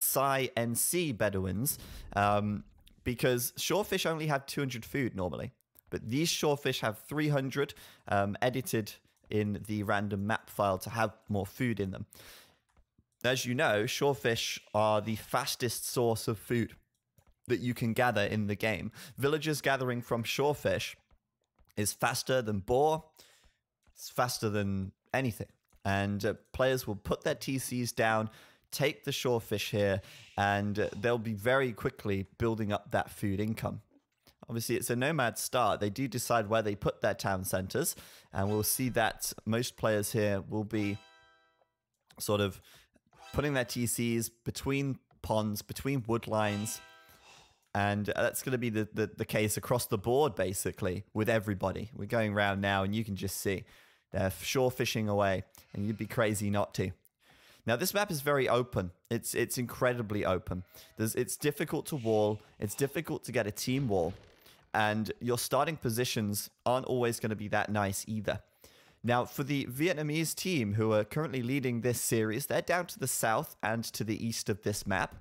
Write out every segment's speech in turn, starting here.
Sai NC Bedouins, because shorefish only have 200 food normally. But these shorefish have 300 edited in the random map file to have more food in them. As you know, shorefish are the fastest source of food that you can gather in the game. Villagers gathering from shorefish is faster than boar. It's faster than anything. And players will put their TCs down, take the shorefish here, and they'll be very quickly building up that food income. Obviously, it's a nomad start. They do decide where they put their town centers, and we'll see that most players here will be sort of putting their TCs between ponds, between wood lines, and that's going to be the case across the board, basically, with everybody. We're going around now, and you can just see they're shore fishing away, and you'd be crazy not to. Now, this map is very open. It's incredibly open. It's difficult to wall. It's difficult to get a team wall. And your starting positions aren't always going to be that nice either. Now, for the Vietnamese team who are currently leading this series, they're down to the south and to the east of this map.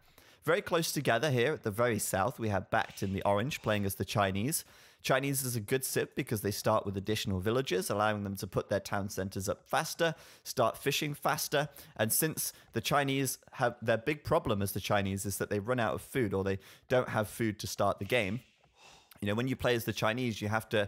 Very close together here at the very south, we have Backed in the orange playing as the Chinese. Chinese is a good sip because they start with additional villages, allowing them to put their town centers up faster, start fishing faster. And since the Chinese have their big problem as the Chinese is that they run out of food or they don't have food to start the game. You know, when you play as the Chinese, you have to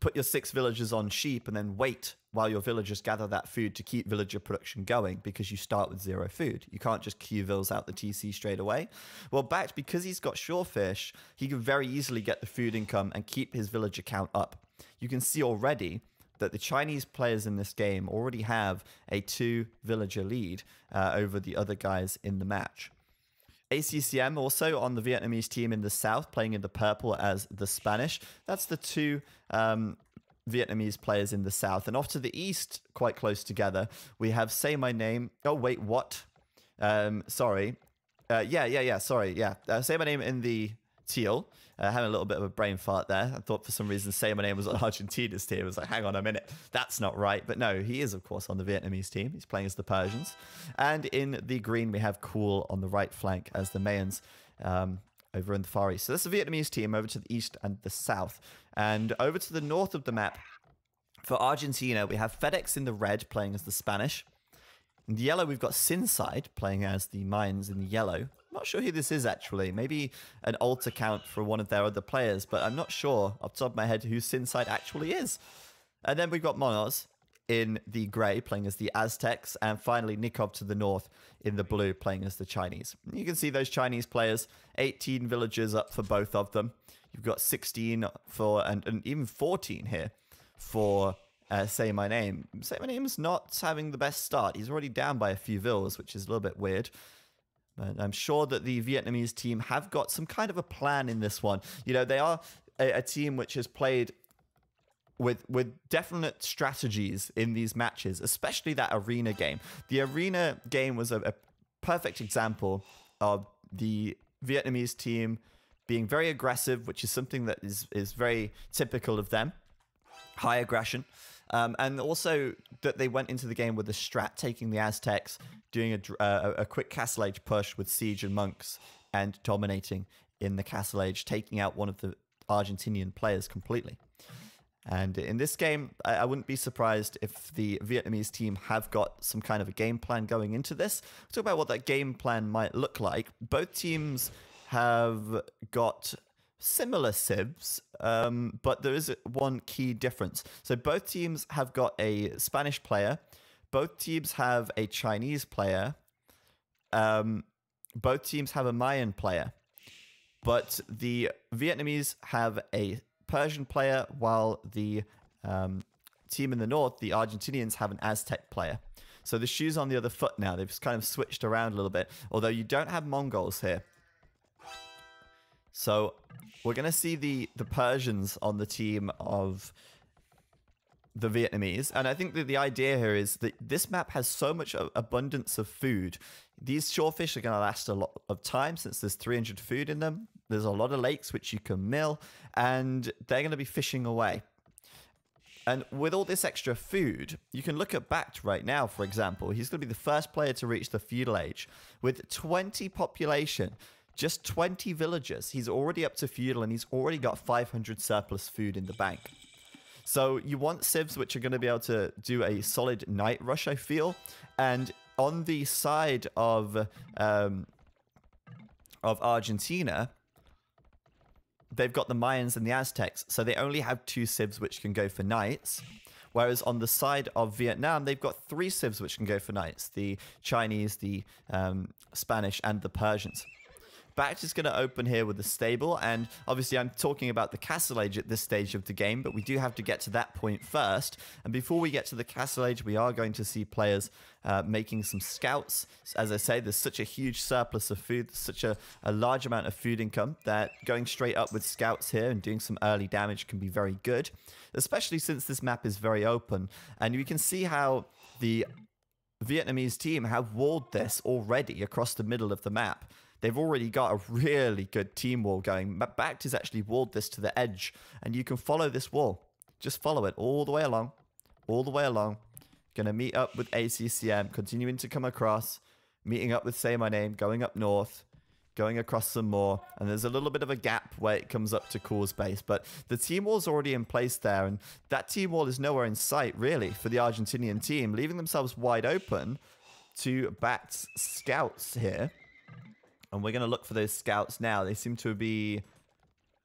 put your 6 villagers on sheep and then wait while your villagers gather that food to keep villager production going because you start with 0 food. You can't just queue vills out the TC straight away. Well, Backed, because he's got shorefish, he can very easily get the food income and keep his villager count up. You can see already that the Chinese players in this game already have a 2 villager lead over the other guys in the match. ACCM also on the Vietnamese team in the south, playing in the purple as the Spanish. That's the 2 Vietnamese players in the south. And off to the east, quite close together, we have Say My Name. Oh, wait, what? Sorry. Say My Name in the teal. Having a little bit of a brain fart there. I thought for some reason Say My Name was on Argentina's team. I was like, hang on a minute. That's not right. But no, he is, of course, on the Vietnamese team. He's playing as the Persians. And in the green, we have Cool on the right flank as the Mayans over in the far east. So that's the Vietnamese team over to the east and the south. And over to the north of the map, for Argentina, we have FedEx in the red playing as the Spanish. In the yellow, we've got Sinside playing as the Mayans in the yellow. I'm not sure who this is, actually. Maybe an alt account for one of their other players, but I'm not sure off the top of my head who Sinside actually is. And then we've got Monos in the grey playing as the Aztecs, and finally Nikov to the north in the blue playing as the Chinese. You can see those Chinese players, 18 villagers up for both of them. You've got 16 for, and even 14 here for Say My Name. Say My Name's not having the best start. He's already down by a few vills, which is a little bit weird. But I'm sure that the Vietnamese team have got some kind of a plan in this one. You know, they are a team which has played with definite strategies in these matches, especially that arena game. The arena game was a perfect example of the Vietnamese team being very aggressive, which is something that is very typical of them. High aggression. And also that they went into the game with a strat, taking the Aztecs, doing a quick Castle Age push with Siege and Monks, and dominating in the Castle Age, taking out one of the Argentinian players completely. And in this game, I wouldn't be surprised if the Vietnamese team have got some kind of a game plan going into this. We'll talk about what that game plan might look like. Both teams have got similar civs, but there is one key difference. So both teams have got a Spanish player. Both teams have a Chinese player. Both teams have a Mayan player. But the Vietnamese have a Persian player, while the team in the north, the Argentinians, have an Aztec player. So the shoe's on the other foot now. They've just kind of switched around a little bit, although you don't have Mongols here. So we're going to see the Persians on the team of the Vietnamese. And I think that the idea here is that this map has so much abundance of food. These shorefish are going to last a lot of time since there's 300 food in them. There's a lot of lakes which you can mill, and they're going to be fishing away. And with all this extra food, you can look at Bact right now, for example. He's going to be the first player to reach the feudal age. With 20 population, just 20 villagers, he's already up to feudal and he's already got 500 surplus food in the bank. So you want civs which are going to be able to do a solid night rush, I feel. And on the side of Argentina, they've got the Mayans and the Aztecs, so they only have 2 civs which can go for knights. Whereas on the side of Vietnam, they've got 3 civs which can go for knights. The Chinese, the Spanish, and the Persians. Bact is going to open here with the stable, and obviously I'm talking about the castle age at this stage of the game, but we do have to get to that point first. And before we get to the castle age, we are going to see players making some scouts. As I say, there's such a huge surplus of food, such a large amount of food income, that going straight up with scouts here and doing some early damage can be very good, especially since this map is very open. And you can see how the Vietnamese team have walled this already across the middle of the map. They've already got a really good team wall going. Bact has actually walled this to the edge, and you can follow this wall. Just follow it all the way along, all the way along. Gonna meet up with ACCM, continuing to come across, meeting up with Say My Name, going up north, going across some more, and there's a little bit of a gap where it comes up to Cool's base, but the team wall's already in place there, and that team wall is nowhere in sight, really, for the Argentinian team, leaving themselves wide open to Bact's scouts here. And we're going to look for those scouts now. They seem to be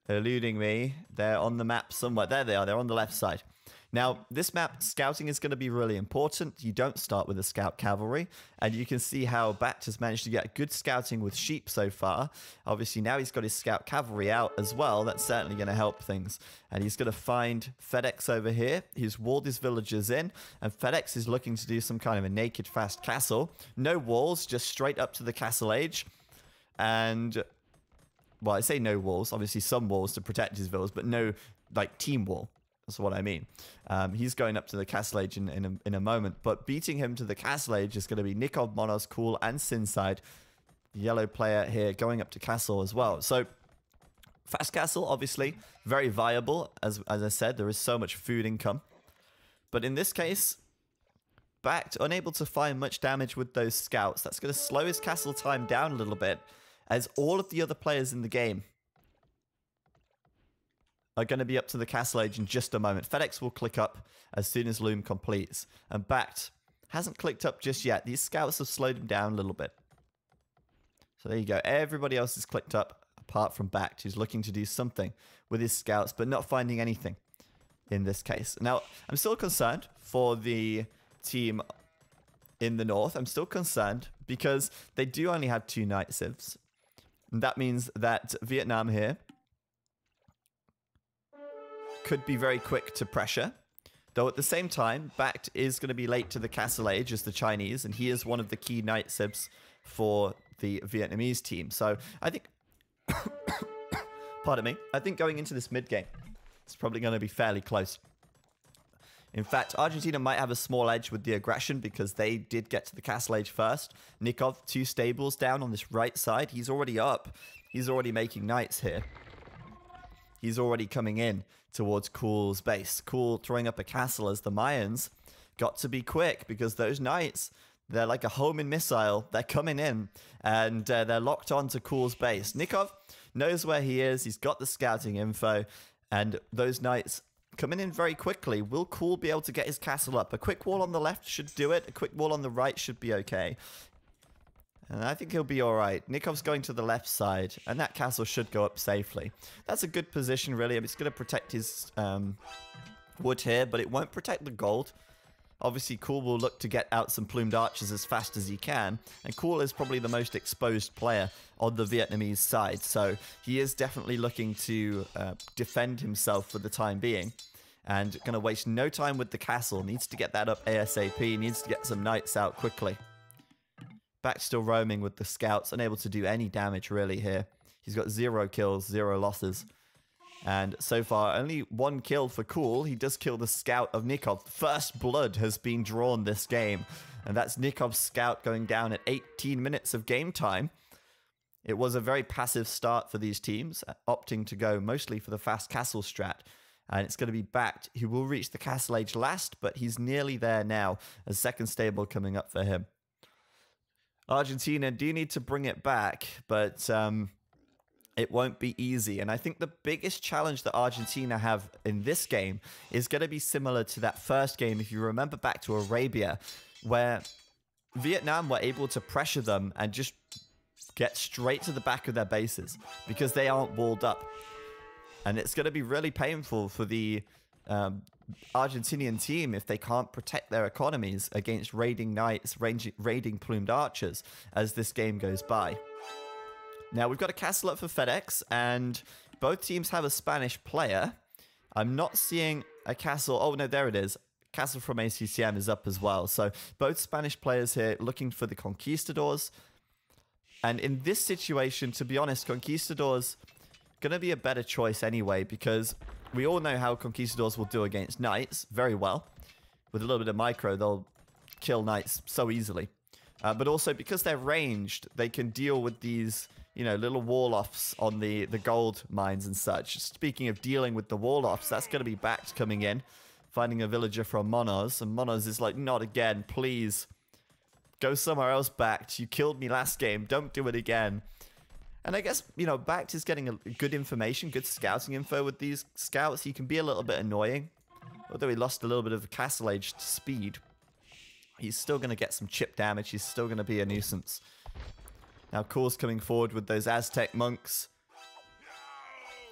eluding me. They're on the map somewhere. There they are. They're on the left side. Now, this map, scouting is going to be really important. You don't start with a scout cavalry. And you can see how Bact has managed to get good scouting with sheep so far. Obviously, now he's got his scout cavalry out as well. That's certainly going to help things. And he's going to find FedEx over here. He's walled his villagers in. And FedEx is looking to do some kind of a naked fast castle. No walls, just straight up to the castle age. And, well, I say no walls. Obviously, some walls to protect his villas, but no, like, team wall. That's what I mean. He's going up to the castle age in a moment. But beating him to the castle age is going to be Nikov, Monos, Cool, and Sinside. The yellow player here going up to castle as well. So, fast castle, obviously, very viable. As I said, there is so much food income. But in this case, Bact unable to find much damage with those scouts. That's going to slow his castle time down a little bit, as all of the other players in the game are going to be up to the castle age in just a moment. FedEx will click up as soon as Loom completes. And Bact hasn't clicked up just yet. These scouts have slowed him down a little bit. So there you go. Everybody else is clicked up apart from Bact, who's looking to do something with his scouts, but not finding anything in this case. Now, I'm still concerned for the team in the north. I'm still concerned because they do only have 2 knight civs. And that means that Vietnam here could be very quick to pressure. Though at the same time, Bact is going to be late to the castle age as the Chinese, and he is one of the key knight civs for the Vietnamese team. So I think, pardon me, I think going into this mid game, it's probably going to be fairly close. In fact, Argentina might have a small edge with the aggression because they did get to the castle age first. Nikov, 2 stables down on this right side. He's already up. He's already making knights here. He's already coming in towards Cool's base. Cool throwing up a castle as the Mayans got to be quick because those knights, they're like a homing missile. They're coming in and they're locked onto Cool's base. Nikov knows where he is. He's got the scouting info, and those knights coming in very quickly. Will Cool be able to get his castle up? A quick wall on the left should do it. A quick wall on the right should be okay. And I think he'll be alright. Nikov's going to the left side, and that castle should go up safely. That's a good position, really. I mean, it's going to protect his wood here, but it won't protect the gold. Obviously, Cool will look to get out some plumed archers as fast as he can, and Cool is probably the most exposed player on the Vietnamese side, so he is definitely looking to defend himself for the time being, and going to waste no time with the castle. Needs to get that up ASAP, needs to get some knights out quickly. Back still roaming with the scouts, unable to do any damage really here. He's got 0 kills, 0 losses. And so far, only 1 kill for Cool. He does kill the scout of Nikov. First blood has been drawn this game. And that's Nikov's scout going down at 18 minutes of game time. It was a very passive start for these teams, opting to go mostly for the fast castle strat. And it's going to be backed. He will reach the castle age last, but he's nearly there now. A second stable coming up for him. Argentina do need to bring it back, but it won't be easy. And I think the biggest challenge that Argentina have in this game is going to be similar to that first game, if you remember back to Arabia, where Vietnam were able to pressure them and just get straight to the back of their bases because they aren't walled up. And it's going to be really painful for the Argentinian team if they can't protect their economies against raiding knights, raiding plumed archers as this game goes by. Now, we've got a castle up for FedEx, and both teams have a Spanish player. I'm not seeing a castle. Oh, no, there it is. Castle from ACCM is up as well. So both Spanish players here looking for the Conquistadors. And in this situation, to be honest, Conquistadors going to be a better choice anyway, because we all know how Conquistadors will do against knights very well. With a little bit of micro, they'll kill knights so easily. But also, because they're ranged, they can deal with these, you know, little wall-offs on the gold mines and such. Speaking of dealing with the wall-offs, that's going to be backed coming in. Finding a villager from Monos, and Monos is like, not again, please. Go somewhere else, backed. You killed me last game. Don't do it again. And I guess, you know, backed is getting a good information, good scouting info with these scouts. He can be a little bit annoying. Although he lost a little bit of castle age speed, he's still going to get some chip damage. He's still going to be a nuisance. Now, Cool's coming forward with those Aztec monks.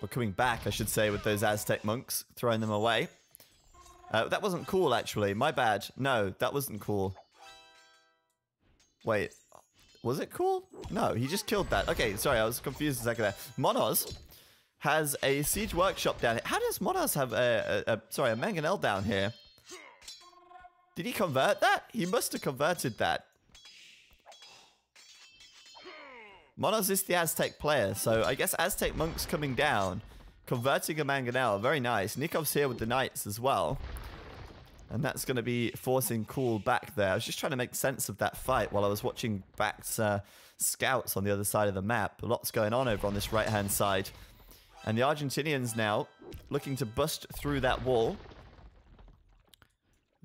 Or coming back, I should say, with those Aztec monks. Throwing them away. That wasn't cool, actually. My bad. No, that wasn't cool. Wait. Was it cool? No, he just killed that. Okay, sorry, I was confused a second there. Monos has a siege workshop down here. How does Monos have a mangonel down here? Did he convert that? He must have converted that. Monos is the Aztec player, so I guess Aztec monks coming down, converting a mangonel. Very nice. Nikov's here with the knights as well. And that's going to be forcing Cool back there. I was just trying to make sense of that fight while I was watching back's scouts on the other side of the map. Lots going on over on this right-hand side. And the Argentinians now looking to bust through that wall.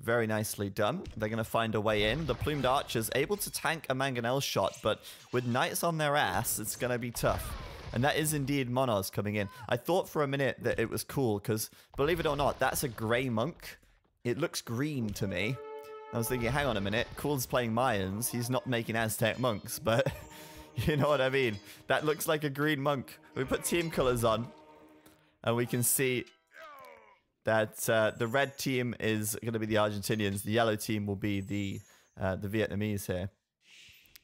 Very nicely done. They're going to find a way in. The plumed archers able to tank a mangonel shot, but with knights on their ass, it's going to be tough. And that is indeed Monos coming in. I thought for a minute that it was Cool, because believe it or not, that's a grey monk. It looks green to me. I was thinking, hang on a minute, Cool's playing Mayans. He's not making Aztec monks, but you know what I mean. That looks like a green monk. We put team colors on, and we can see that the red team is going to be the Argentinians. The yellow team will be the Vietnamese here.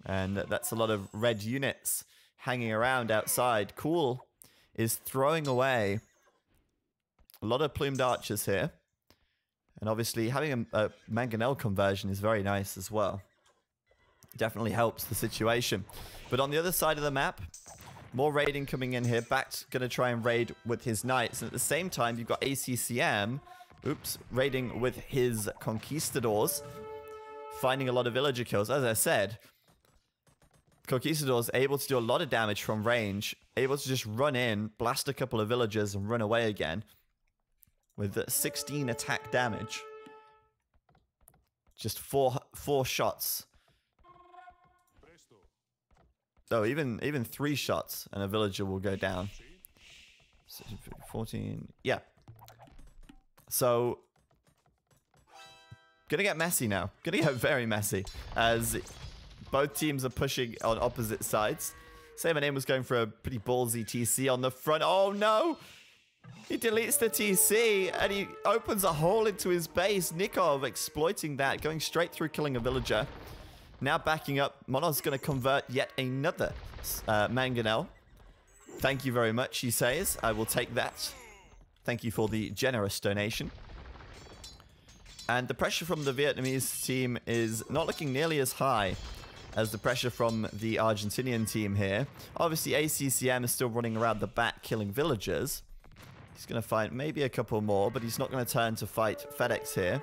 And that's a lot of red units hanging around outside. Cool is throwing away a lot of plumed archers here. And obviously, having a mangonel conversion is very nice as well. Definitely helps the situation. But on the other side of the map, more raiding coming in here. Back's going to try and raid with his knights. And at the same time, you've got ACCM, raiding with his conquistadors. Finding a lot of villager kills. As I said, Conquistadors able to do a lot of damage from range. Able to just run in, blast a couple of villagers, and run away again. With 16 attack damage. Just four shots. Oh, even 3 shots and a villager will go down. 14. Yeah. So gonna get messy now. Gonna get very messy as both teams are pushing on opposite sides. Say my name was going for a pretty ballsy TC on the front. Oh no! He deletes the TC and he opens a hole into his base. Nikov exploiting that, going straight through, killing a villager. Now backing up, Mono's going to convert yet another mangonel. Thank you very much, he says. I will take that. Thank you for the generous donation. And the pressure from the Vietnamese team is not looking nearly as high as the pressure from the Argentinian team here. Obviously, ACCM is still running around the back, killing villagers. He's going to fight maybe a couple more, but he's not going to turn to fight FedEx here.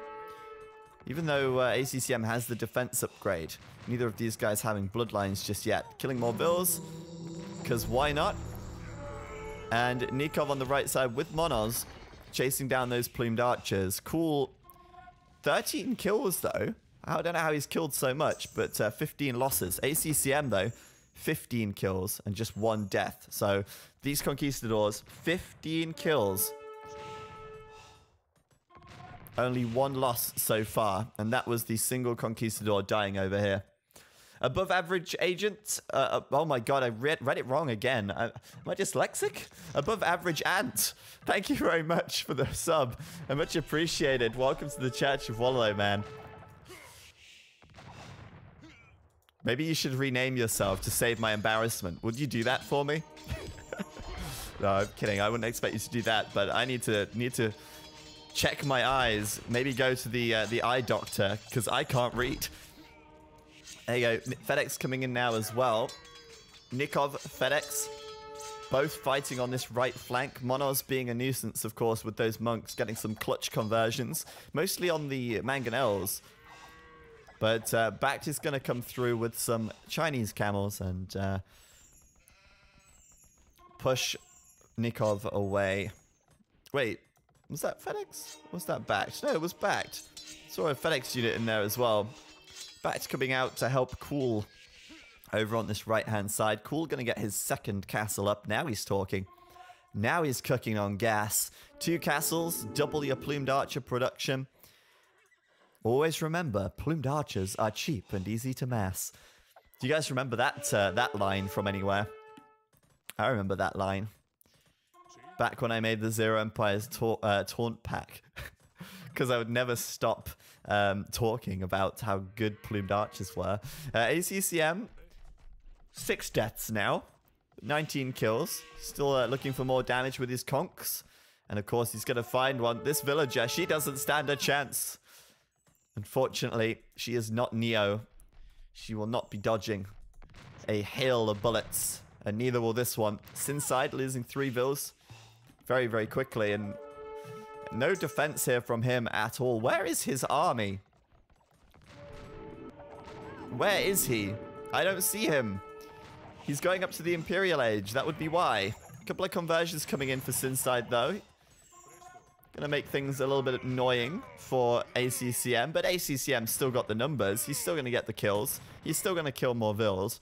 Even though ACCM has the defense upgrade. Neither of these guys having bloodlines just yet. Killing more vills, because why not? And Nikov on the right side with Monos. chasing down those plumed archers. Cool. 13 kills, though. I don't know how he's killed so much, but 15 losses. ACCM, though, 15 kills and just 1 death. So these conquistadors, 15 kills. Only 1 loss so far, and that was the single conquistador dying over here. Above average agent. Oh my god, I read it wrong again. Am I dyslexic? Above average ant. Thank you very much for the sub. Much appreciated. Welcome to the Church of Wallow, man. Maybe you should rename yourself to save my embarrassment. Would you do that for me? No, I'm kidding. I wouldn't expect you to do that, but I need to check my eyes. Maybe go to the eye doctor, because I can't read. There you go. FedEx coming in now as well. Nikov, FedEx, both fighting on this right flank. Monos being a nuisance, of course, with those monks getting some clutch conversions, mostly on the mangonels. But Bact is going to come through with some Chinese camels and push Nikov away. Wait, was that FedEx? Was that Bact? No, it was Bact. Saw a FedEx unit in there as well. Bact coming out to help Cool over on this right-hand side. Cool going to get his 2nd castle up. Now he's talking. Now he's cooking on gas. 2 castles, double your plumed archer production. Always remember, plumed archers are cheap and easy to mass. Do you guys remember that line from anywhere? I remember that line. Back when I made the ZeroEmpires taunt pack. Because I would never stop talking about how good plumed archers were. ACCM, 6 deaths now. 19 kills. Still looking for more damage with his conks. And of course, he's going to find one. This villager, she doesn't stand a chance. Unfortunately, she is not Neo. She will not be dodging a hail of bullets. And neither will this one. Sinside losing 3 vills very, very quickly. And no defense here from him at all. Where is his army? Where is he? I don't see him. He's going up to the Imperial Age. That would be why. A couple of conversions coming in for Sinside, though. Gonna make things a little bit annoying for ACCM, but ACCM still got the numbers. He's still gonna get the kills. He's still gonna kill more vills.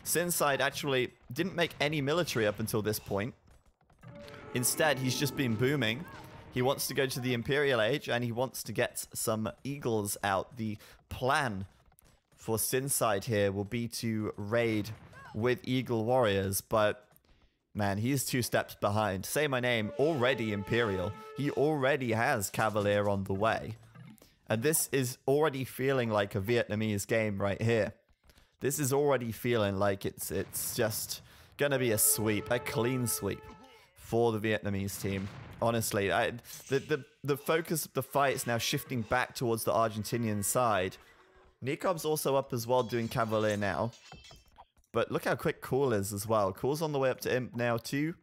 Sinside actually didn't make any military up until this point. Instead, he's just been booming. He wants to go to the Imperial Age, and he wants to get some eagles out. The plan for Sinside here will be to raid with eagle warriors, but man, he's 2 steps behind. Say my name, already Imperial. He already has Cavalier on the way. And this is already feeling like a Vietnamese game right here. This is already feeling like it's just gonna be a sweep, a clean sweep for the Vietnamese team. Honestly, the focus of the fight is now shifting back towards the Argentinian side. Nikov's also up as well, doing Cavalier now. But look how quick Cool is as well. Cool's on the way up to Imp now too.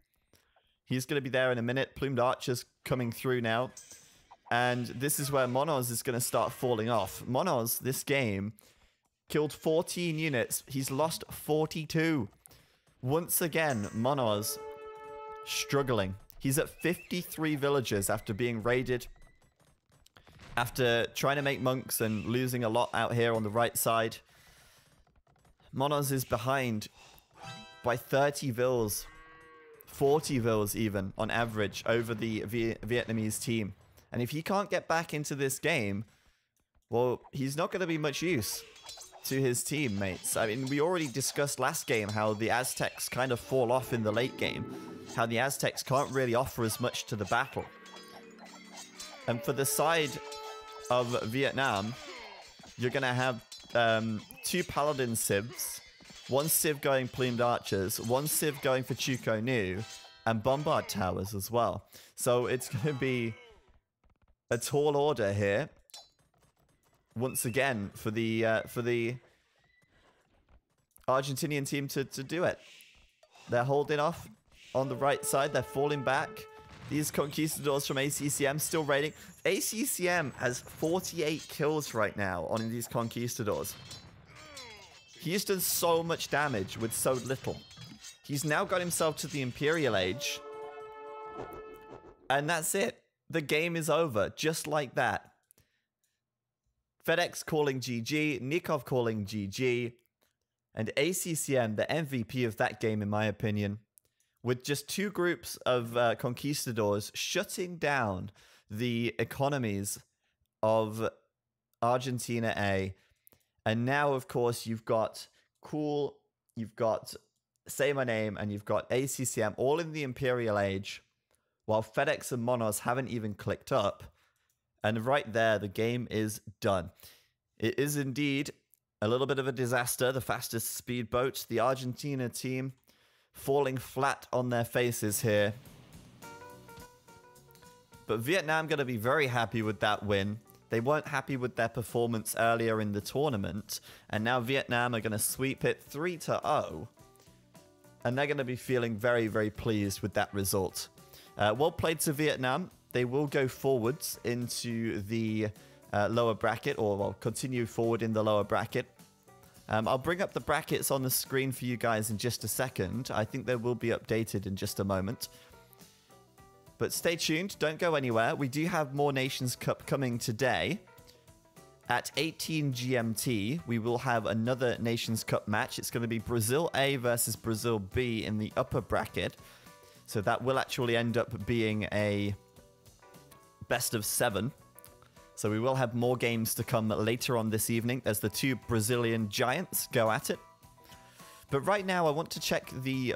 He's going to be there in a minute. Plumed Archers coming through now. And this is where Monos is going to start falling off. Monos, this game, killed 14 units. He's lost 42. Once again, Monos struggling. He's at 53 villagers after being raided. After trying to make monks and losing a lot out here on the right side. Monos is behind by 30 vills, 40 vills even, on average, over the Vietnamese team. And if he can't get back into this game, well, he's not going to be much use to his teammates. I mean, we already discussed last game how the Aztecs kind of fall off in the late game. How the Aztecs can't really offer as much to the battle. And for the side of Vietnam, you're going to have 2 Paladin civs, 1 civ going Plumed Archers, 1 civ going for Chuko Nu, and Bombard Towers as well. So it's going to be a tall order here. Once again, for the Argentinian team to do it. They're holding off on the right side. They're falling back. These conquistadors from ACCM still raiding. ACCM has 48 kills right now on these conquistadors. He's done so much damage with so little. He's now got himself to the Imperial Age. And that's it. the game is over, just like that. FedEx calling GG, Nikov calling GG, and ACCM, the MVP of that game, in my opinion, with just two groups of conquistadors shutting down the economies of Argentina A. And now, of course, you've got Cool, you've got Say My Name, and you've got ACCM all in the Imperial Age, while FedEx and Monos haven't even clicked up. And right there, the game is done. It is indeed a little bit of a disaster. The fastest speedboat, the Argentina team, falling flat on their faces here. But Vietnam going to be very happy with that win. They weren't happy with their performance earlier in the tournament. And now Vietnam are going to sweep it 3-0. And they're going to be feeling very, very pleased with that result. Well played to Vietnam. They will go forwards into the lower bracket, or well, continue forward in the lower bracket. I'll bring up the brackets on the screen for you guys in just a second. I think they will be updated in just a moment. But stay tuned. Don't go anywhere. We do have more Nations Cup coming today. At 18 GMT, we will have another Nations Cup match. It's going to be Brazil A versus Brazil B in the upper bracket. So that will actually end up being a best of 7. So we will have more games to come later on this evening as the two Brazilian giants go at it. But right now, I want to check the